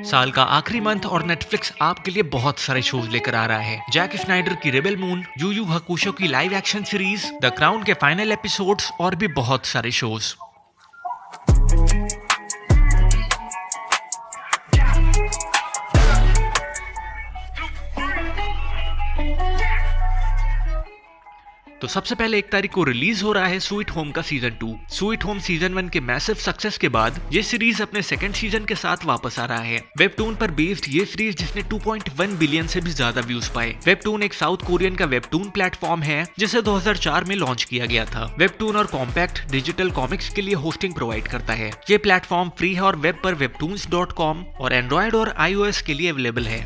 साल का आखिरी मंथ और नेटफ्लिक्स आपके लिए बहुत सारे शोज लेकर आ रहा है। जैक स्नाइडर की रेबेल मून, यू यू हकुशो की live action series, the Crown के फाइनल एपिसोड्स और भी बहुत सारे शोज। तो सबसे पहले 1 तारीख को रिलीज हो रहा है स्वीट होम का सीजन 2। स्वीट होम सीजन 1 के मैसिव सक्सेस के बाद ये सीरीज अपने सेकंड सीजन के साथ वापस आ रहा है। वेबटून पर बेस्ड ये सीरीज जिसने 2.1 बिलियन से भी ज्यादा व्यूज पाए। वेबटून एक साउथ कोरियन का वेबटून प्लेटफॉर्म है जिसे 2004 में लॉन्च किया गया था। वेबटून और कॉम्पैक्ट डिजिटल कॉमिक्स के लिए होस्टिंग प्रोवाइड करता है। ये प्लेटफॉर्म फ्री है और वेब पर webtoons.com और एंड्रॉइड और iOS के लिए अवेलेबल है।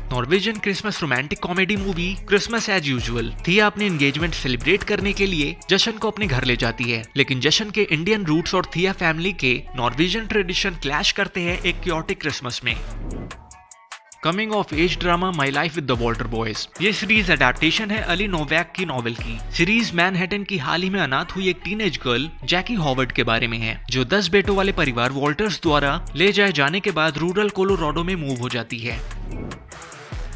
Norwegian Christmas romantic comedy movie Christmas as usual Thea अपनी एंगेजमेंट सेलिब्रेट करने के लिए जशन को अपने घर ले जाती है, लेकिन जशन के इंडियन रूट्स और थिया फैमिली के नॉर्वेजियन ट्रेडिशन क्लैश करते हैं एक क्योटिक क्रिसमस में। Coming of age drama My Life with the Walter Boys. ये सीरीज अडेप्टेशन है अली नोवैक की नॉवेल की। सीरीज मैनहट्टन की हाल ही में अनाथ हुई एक टीनेज गर्ल जैकी हॉवर्ड के बारे में है, जो 10 बेटों वाले परिवार वॉल्टर्स द्वारा ले जाए जाने के बाद रूरल कोलोराडो में मूव हो जाती है।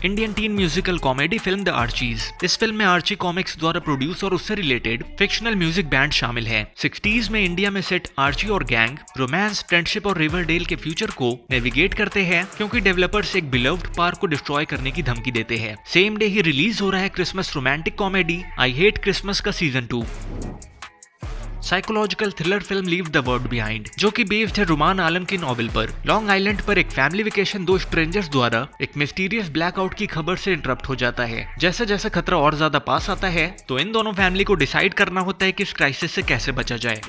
Indian teen musical comedy film The Archies. इस फिल्म में आर्ची कॉमिक्स द्वारा प्रोड्यूस और उससे रिलेटेड फिक्शनल म्यूजिक बैंड शामिल है। 60s में इंडिया में सेट आर्ची और गैंग रोमांस, फ्रेंडशिप और रिवरडेल के फ्यूचर को नेविगेट करते हैं क्योंकि डेवलपर्स एक बिलव्ड पार्क को डिस्ट्रॉय करने की धमकी देते हैं। सेम डे ही रिलीज हो रहा है Christmas romantic comedy I hate Christmas का season 2। Psychological thriller film leave the world behind, जो कि बेस्ड है रुमान आलम की नॉवेल पर। लॉन्ग आइलैंड पर एक फैमिली वेकेशन 2 स्ट्रेंजर्स द्वारा एक मिस्टीरियस ब्लैकआउट की खबर से इंटरप्ट हो जाता है। जैसे जैसे खतरा और ज्यादा पास आता है तो इन दोनों फैमिली को डिसाइड करना होता है कि इस क्राइसिस से कैसे बचा जाए।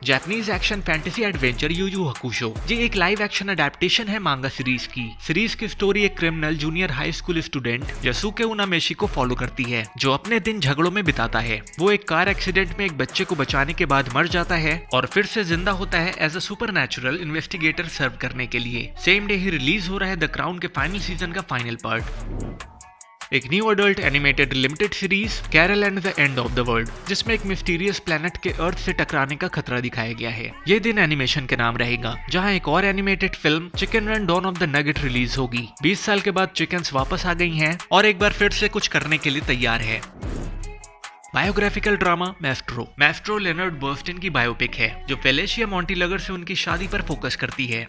Japanese action fantasy adventure Yu Yu Hakusho, ये एक लाइव एक्शन अडेप्टेशन है मांगा सीरीज की। सीरीज की स्टोरी एक criminal junior high school student Yusuke Urameshi को फॉलो करती है, जो अपने दिन झगड़ों में बिताता है। वो एक कार एक्सीडेंट में एक बच्चे को बचाने के बाद मर जाता है और फिर से जिंदा होता है एज अ सुपरनैचुरल इन्वेस्टिगेटर सर्व करने के लिए। सेम डे ही रिलीज हो रहा है द क्राउन के फाइनल सीजन का फाइनल पार्ट। एक new adult animated limited series Carol and the End of the World, जिसमें एक मिस्टीरियस प्लेनेट के अर्थ से टकराने का खतरा दिखाया गया है। ये दिन एनिमेशन के नाम रहेगा, जहां एक और animated film Chicken Run Dawn of the Nugget release होगी। 20 साल के बाद चिकन्स वापस आ गई हैं और एक बार फिर से कुछ करने के लिए तैयार है। Biographical drama Maestro. Maestro Leonard Bernstein की बायोपिक है, जो फेलिशिया मॉन्टीलगर से उनकी शादी पर फोकस करती है।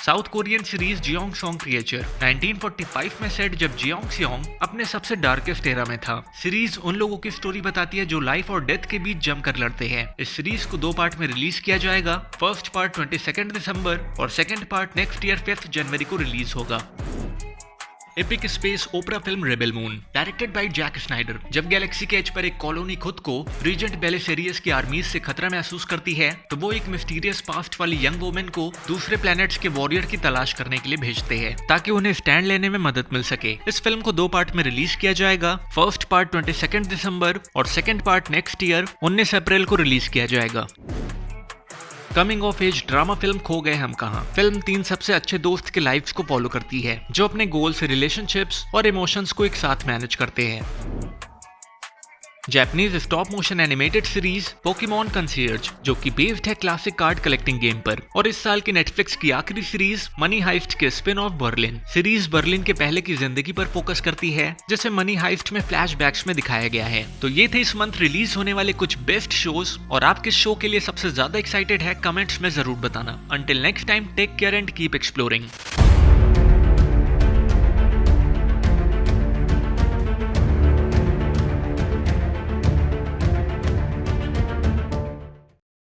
South Korean series Jeong song creature 1945 में सेट जब जियोंग सियोंग अपने सबसे डार्केस्ट एरा में था। सीरीज उन लोगों की स्टोरी बताती है जो लाइफ और डेथ के बीच जमकर लड़ते हैं। इस सीरीज को 2 पार्ट में रिलीज किया जाएगा। फर्स्ट पार्ट 22 दिसंबर और सेकंड पार्ट नेक्स्ट ईयर 5 जनवरी को रिलीज होगा। Epic space opera film Rebel Moon, directed by Zack Snyder. जब गैलेक्सी के एज पर एक कॉलोनी खुद को रीजेंट बेलिसेरियस की आर्मीज से खतरा महसूस करती है, तो वो एक मिस्टीरियस पास्ट वाली यंग वुमेन को दूसरे प्लैनेट्स के वॉरियर की तलाश करने के लिए भेजते हैं, ताकि उन्हें स्टैंड लेने में मदद मिल सके। इस फिल्म को 2 पार्ट में रिलीज किया जाएगा। फर्स्ट पार्ट 22 दिसंबर और second part next year 19 April को रिलीज किया जाएगा। Coming of age drama film Kho Gaye हम कहां। फिल्म 3 सबसे अच्छे दोस्त के लाइफ्स को फॉलो करती है, जो अपने गोल्स, रिलेशनशिप्स और इमोशंस को एक साथ मैनेज करते हैं। Japanese stop motion animated series Pokemon concierge, जो कि बेस्ड है क्लासिक कार्ड कलेक्टिंग गेम पर, और इस साल की नेटफ्लिक्स की आखिरी सीरीज मनी हाइस्ट के spin off Berlin. Series Berlin के पहले की जिंदगी पर फोकस करती है, जिसे मनी हाइस्ट में फ्लैशबैक्स में दिखाया गया है। तो ये थे इस मंथ रिलीज होने वाले कुछ बेस्ट शोज, और आप किस शो के लिए सबसे ज्यादा एक्साइटेड है कमेंट्स में जरूर बताना। Until next time, take care and keep exploring.